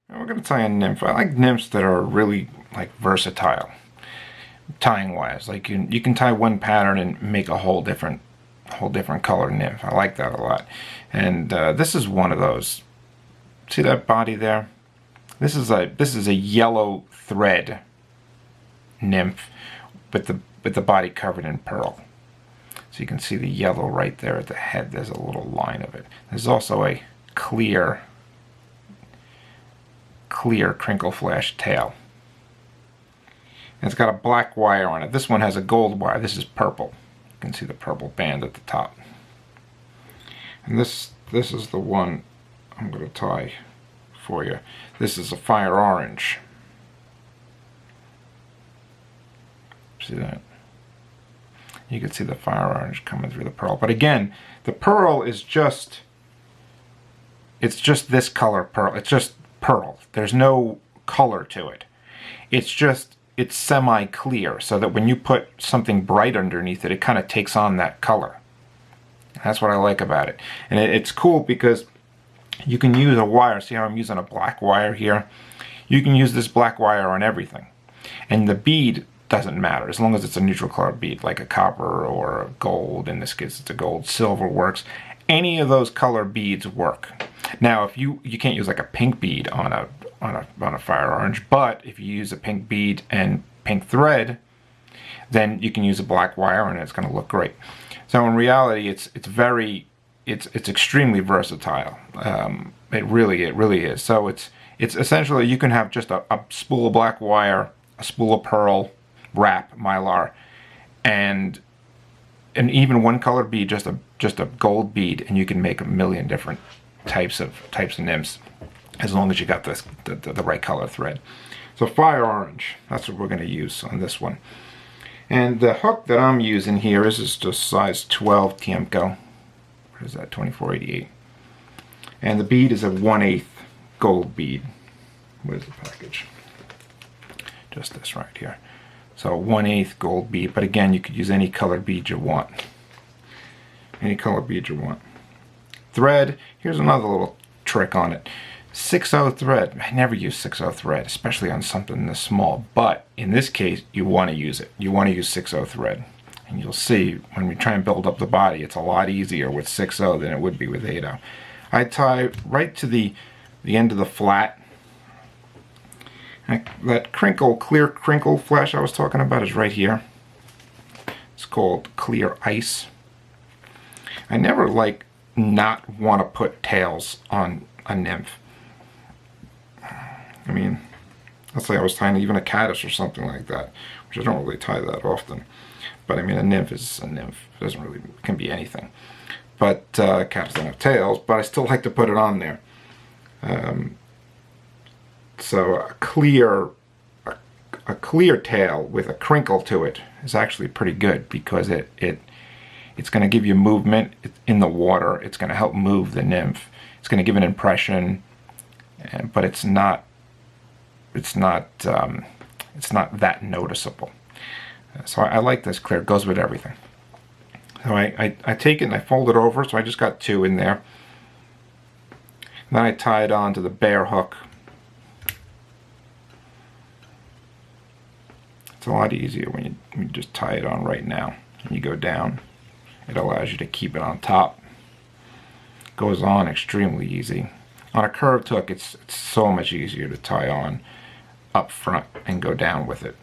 And we're going to tie a nymph. I like nymphs that are really like versatile, tying wise. Like you can tie one pattern and make a whole different color nymph. I like that a lot. And this is one of those. See that body there? This is a yellow thread nymph with the body covered in pearl. So you can see the yellow right there at the head. There's a little line of it. There's also a clear crinkle flash tail. And it's got a black wire on it. This one has a gold wire. This is purple. You can see the purple band at the top. And this is the one I'm going to tie for you. This is a fire orange. See that? You can see the fire orange coming through the pearl. But again, the pearl is just, it's just this color pearl. It's just pearl. There's no color to it. It's semi-clear, so that when you put something bright underneath it, it kind of takes on that color. That's what I like about it. And it's cool because you can use a wire. See how I'm using a black wire here? You can use this black wire on everything. And the bead doesn't matter, as long as it's a neutral color bead, like a copper or a gold. In this case, it's a gold. Silver works. Any of those color beads work. Now, if you can't use like a pink bead on a fire orange, but if you use a pink bead and pink thread, then you can use a black wire and it's going to look great. So in reality, it's extremely versatile. It really is. So it's essentially, you can have just a spool of black wire, a spool of pearl, wrap, mylar, and even one color bead, just a gold bead, and you can make a million different types of nymphs, as long as you got the right color thread. So fire orange, that's what we're going to use on this one. And the hook that I'm using here is just size 12 Tiemco. What is that? 2488. And the bead is a 1/8 gold bead. Where's the package? Just this right here. So 1/8 gold bead, but again, you could use any color bead you want. Any color bead you want. Thread, here's another little trick on it. 6/0 thread. I never use 6/0 thread, especially on something this small, but in this case, you want to use it. You want to use 6/0 thread. And you'll see when we try and build up the body, it's a lot easier with 6/0 than it would be with 8/0. I tie right to the end of the flat. That clear crinkle flash I was talking about is right here. It's called clear ice. I never not want to put tails on a nymph. I mean, let's say I was tying even a caddis or something like that, which I don't really tie that often. But I mean, a nymph is a nymph. It doesn't really, it can be anything. But caddis don't have tails, but I still like to put it on there. So a clear tail with a crinkle to it is actually pretty good, because it's going to give you movement in the water. It's going to help move the nymph. It's going to give an impression, but it's not that noticeable. So I like this clear. It goes with everything. So I take it and I fold it over. So I just got 2 in there. And then I tie it onto the bare hook. It's a lot easier when you just tie it on right now. And you go down. It allows you to keep it on top. It goes on extremely easy. On a curved hook, it's so much easier to tie on up front and go down with it.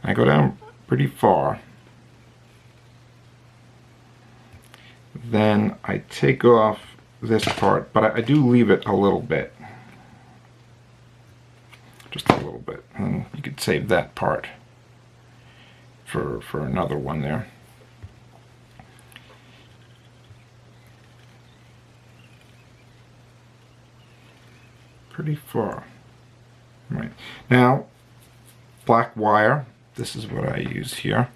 I go down pretty far. Then I take off this part, but I do leave it a little bit. Just a little bit. And you could save that part for another one there. Pretty far. Right. Now, black wire. This is what I use here.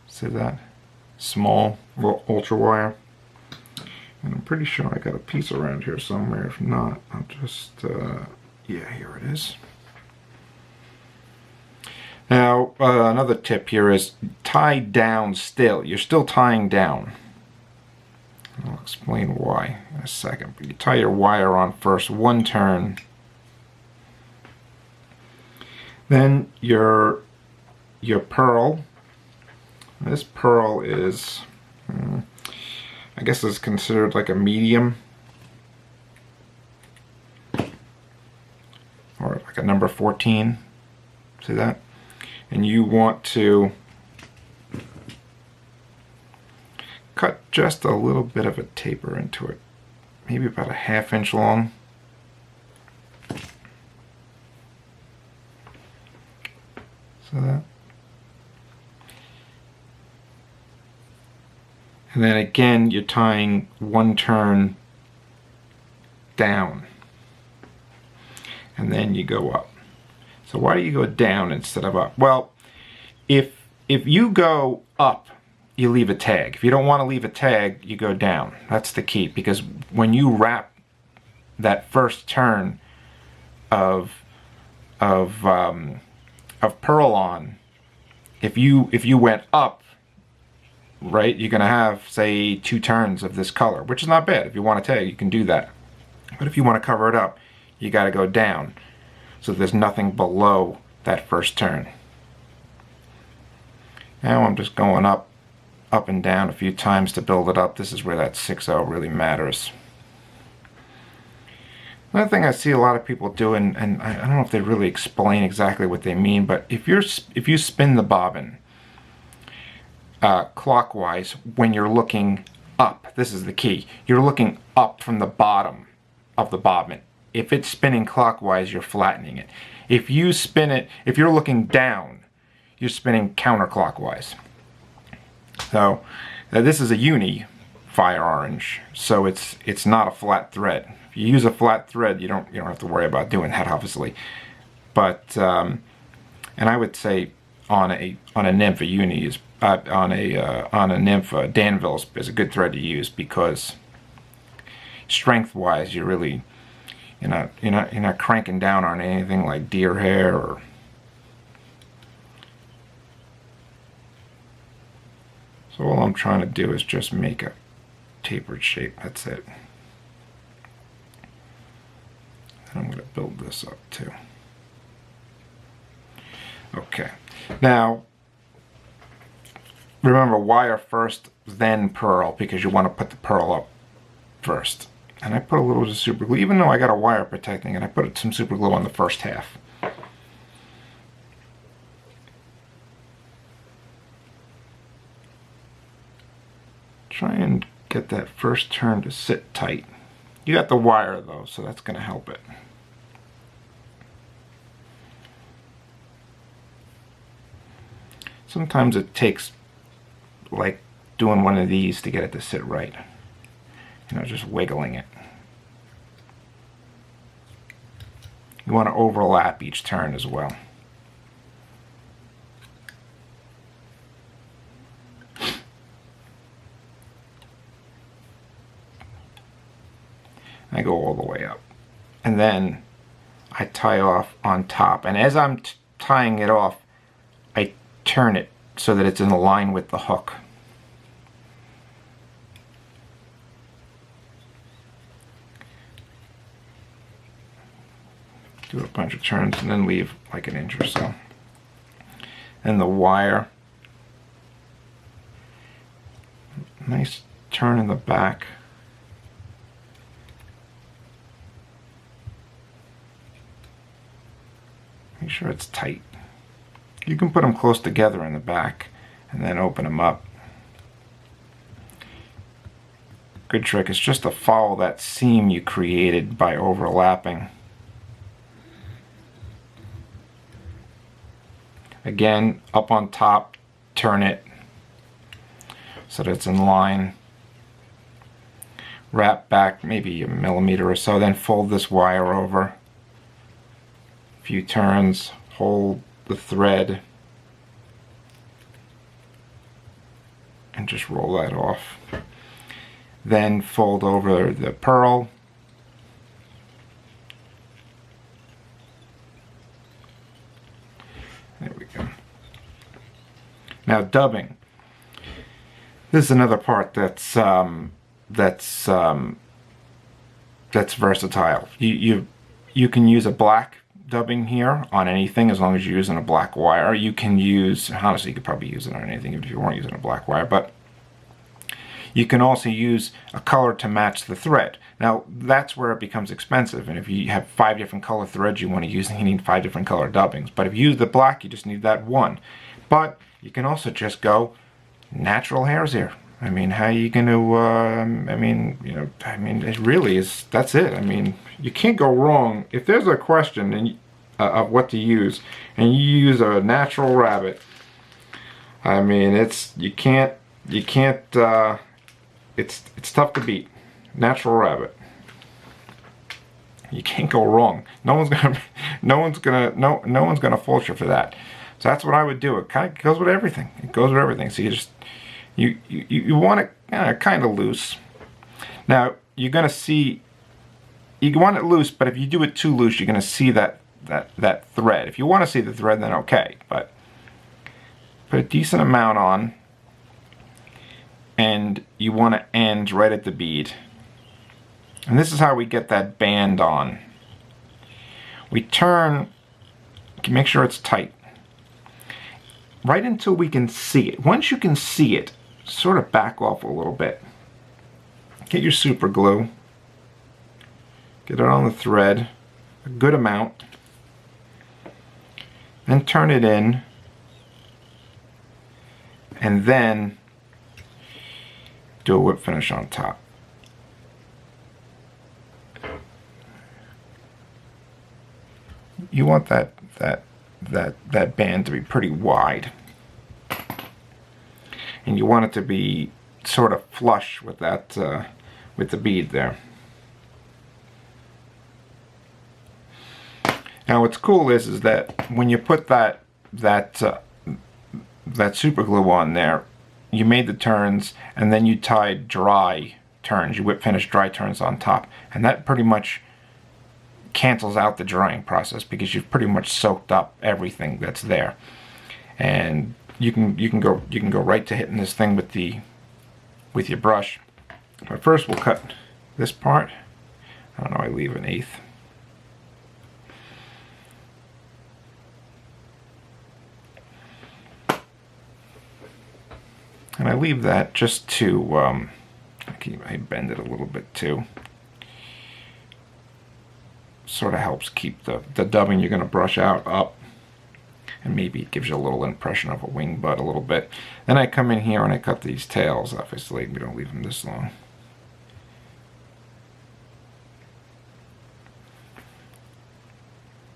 See that? Small, little ultra wire. And I'm pretty sure I got a piece around here somewhere. If not, I'll just, yeah, here it is. Now, another tip here is tie down still. You're still tying down. I'll explain why in a second. But you tie your wire on first, one turn. Then your pearl. This pearl is, I guess is considered like a medium. Or like a number 14. See that? And you want to cut just a little bit of a taper into it. Maybe about a 1/2 inch long. So that. And then again, you're tying one turn down. And then you go up. So why do you go down instead of up? Well, if you go up, you leave a tag. If you don't want to leave a tag, you go down. That's the key, because when you wrap that first turn of pearl on, if you went up, right, you're gonna have, say, 2 turns of this color, which is not bad. If you want a tag, you can do that. But if you want to cover it up, you got to go down, so there's nothing below that first turn. Now I'm just going up and down a few times to build it up. This is where that 6/0 really matters. Another thing I see a lot of people do, and I don't know if they really explain exactly what they mean, but if you spin the bobbin clockwise when you're looking up, this is the key. You're looking up from the bottom of the bobbin. If it's spinning clockwise, you're flattening it. If you spin it, if you're looking down, you're spinning counterclockwise. So this is a uni fire orange, so it's not a flat thread. If you use a flat thread, you don't have to worry about doing that, obviously. But and I would say on a nymph, a uni is on a nymph, Danville is a good thread to use, because strength-wise, you're not cranking down on anything like deer hair or. So all I'm trying to do is just make a tapered shape. That's it. And I'm going to build this up too. Okay. Now, remember, wire first, then pearl, because you want to put the pearl up first. And I put a little bit of super glue, even though I got a wire protecting it, I put some super glue on the first half. Try and get that first turn to sit tight. You got the wire though, so that's going to help it. Sometimes it takes, like, doing one of these to get it to sit right. Just wiggling it. You want to overlap each turn as well. I go all the way up. And then I tie off on top. And as I'm tying it off, I turn it so that it's in line with the hook. Do a bunch of turns and then leave like an inch or so. And the wire. Nice turn in the back. Make sure it's tight. You can put them close together in the back and then open them up. Good trick is just to follow that seam you created by overlapping. Again, up on top, turn it so that it's in line. Wrap back maybe a millimeter or so, then fold this wire over. Few turns, hold the thread, and just roll that off. Then fold over the pearl. There we go. Now dubbing. This is another part that's that's versatile. You can use a black dubbing here on anything as long as you're using a black wire. You can use, honestly, you could probably use it on anything if you weren't using a black wire, but you can also use a color to match the thread. Now, that's where it becomes expensive, and if you have 5 different color threads you want to use, you need 5 different color dubbings. But if you use the black, you just need that one. But you can also just go natural hairs here. I mean, how are you going to, it really is, that's it. I mean, you can't go wrong. If there's a question and of what to use, and you use a natural rabbit, I mean, it's tough to beat. Natural rabbit. You can't go wrong. No one's gonna fault you for that. So that's what I would do. It kind of goes with everything. It goes with everything. So you want it kind of loose. Now you're gonna see. You want it loose, but if you do it too loose, you're gonna see that thread. If you want to see the thread, then okay. But put a decent amount on, and you want to end right at the bead. And this is how we get that band on. We turn, make sure it's tight, right until we can see it. Once you can see it, sort of back off a little bit. Get your super glue, get it on the thread, a good amount, then turn it in, and then do a whip finish on top. You want that band to be pretty wide, and you want it to be sort of flush with that with the bead there. Now what's cool is that when you put that super glue on there, you made the turns and then you tied dry turns, you whip finish dry turns on top, and that pretty much cancels out the drying process because you've pretty much soaked up everything that's there. And you can go right to hitting this thing with your brush. But first we'll cut this part. I don't know, I leave an 1/8. And I leave that just to, I bend it a little bit too. Sort of helps keep the dubbing you're going to brush out up. And maybe it gives you a little impression of a wing butt a little bit. Then I come in here and I cut these tails, obviously. We don't leave them this long.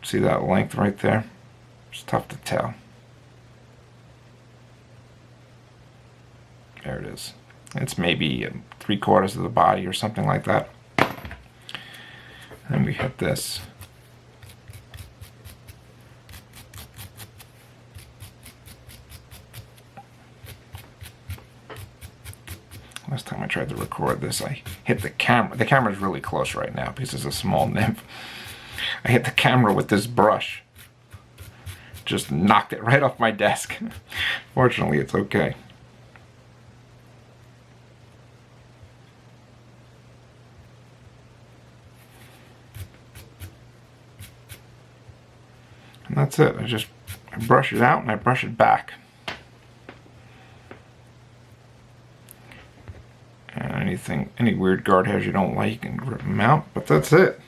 See that length right there? It's tough to tell. There it is. It's maybe 3/4 of the body or something like that. And we hit this. Last time I tried to record this, I hit the camera. The camera's really close right now because it's a small nymph. I hit the camera with this brush. Just knocked it right off my desk. Fortunately, it's okay. And that's it. I brush it out and I brush it back. And any weird guard hairs you don't like, you can rip them out. But that's it.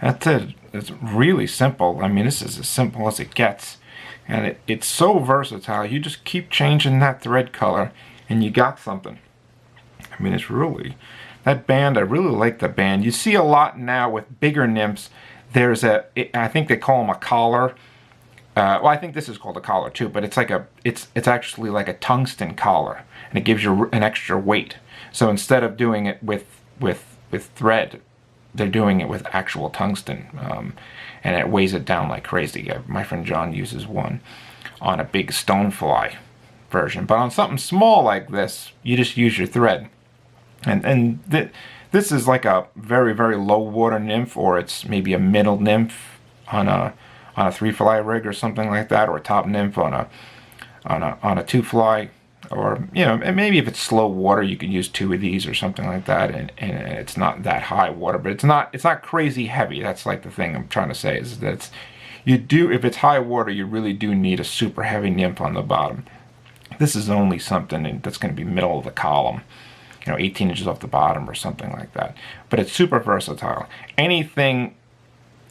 That's it. It's really simple. I mean, this is as simple as it gets. And it's so versatile. You just keep changing that thread color and you got something. I mean, it's really, that band, I really like the band. You see a lot now with bigger nymphs. There's I think they call them a collar. Well, I think this is called a collar too, but it's like it's actually like a tungsten collar, and it gives you an extra weight. So instead of doing it with thread, they're doing it with actual tungsten, and it weighs it down like crazy. My friend John uses one on a big stonefly version, but on something small like this, you just use your thread, and this is like a very, very low water nymph, or it's maybe a middle nymph on a 3-fly rig or something like that, or a top nymph on a 2-fly. or and maybe if it's slow water, you can use 2 of these or something like that, and it's not that high water, but it's not crazy heavy. That's like the thing I'm trying to say, is that if it's high water, you really do need a super heavy nymph on the bottom. This is only something that's going to be middle of the column, 18 inches off the bottom or something like that. But it's super versatile. Anything,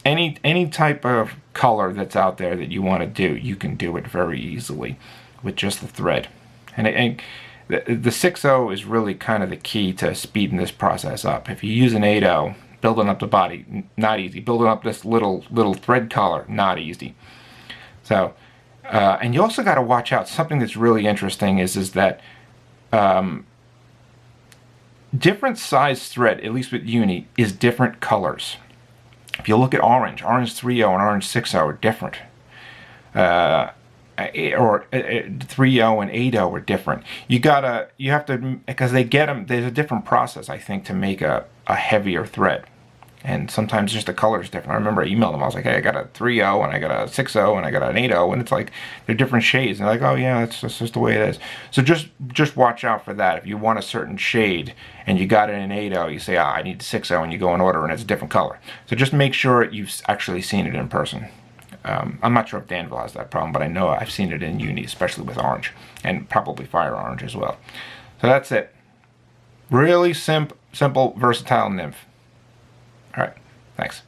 any type of color that's out there that you want to do, you can do it very easily with just the thread. And the 6/0 is really kind of the key to speeding this process up. If you use an 8/0, building up the body, not easy. Building up this little thread collar, not easy. So, and you also got to watch out. Something that's really interesting is that different size thread, at least with uni, is different colors. If you look at orange 3/0 and orange 6/0 are different. Or 3/0 and 8/0 are different. You have to, because they get them. There's a different process, I think, to make a heavier thread, and sometimes just the color is different. I remember I emailed them. I was like, hey, I got a 3/0 and I got a 6/0 and I got an 8/0, and it's like they're different shades. And they're like, oh yeah, that's just the way it is. So just watch out for that. If you want a certain shade and you got it in 8/0, you say, I need 6/0, and you go in order and it's a different color. So just make sure you've actually seen it in person. I'm not sure if Danville has that problem, but I know I've seen it in uni, especially with orange, and probably fire orange as well. So that's it. Really simple, versatile nymph. All right, thanks.